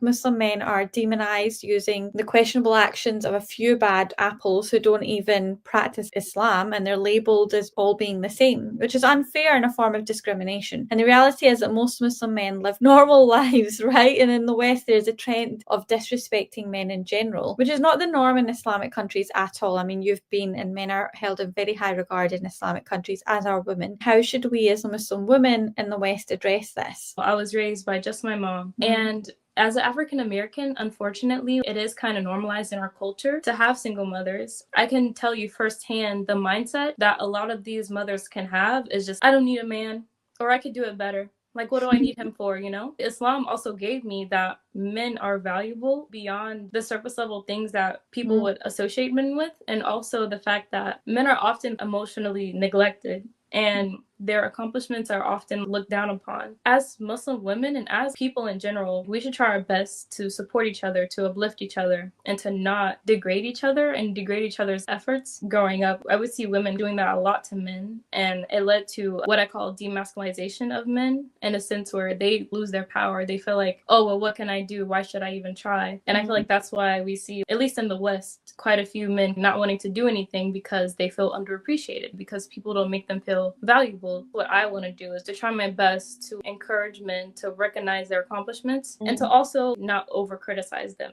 Muslim men are demonized using the questionable actions of a few bad apples who don't even practice Islam, and they're labeled as all being the same, which is unfair and a form of discrimination. And the reality is that most Muslim men live normal lives, right? And in the West, there's a trend of disrespecting men in general, which is not the norm in Islamic countries at all. I mean, you've been, and men are held in very high regard in Islamic countries, as are women. How should we as Muslim women in the West address this? I was raised by just my mom, and as an African American, unfortunately, it is kind of normalized in our culture to have single mothers. I can tell you firsthand the mindset that a lot of these mothers can have is just, I don't need a man, or I could do it better. Like, what do I need him for, you know? Islam also gave me that men are valuable beyond the surface level things that people would associate men with, and also the fact that men are often emotionally neglected and their accomplishments are often looked down upon. As Muslim women and as people in general, we should try our best to support each other, to uplift each other, and to not degrade each other and degrade each other's efforts. Growing up, I would see women doing that a lot to men, and it led to what I call demasculization of men, in a sense where they lose their power. They feel like, oh, well, what can I do? Why should I even try? And I feel like that's why we see, at least in the West, quite a few men not wanting to do anything because they feel underappreciated, because people don't make them feel valuable. What I want to do is to try my best to encourage men to recognize their accomplishments and to also not over criticize them.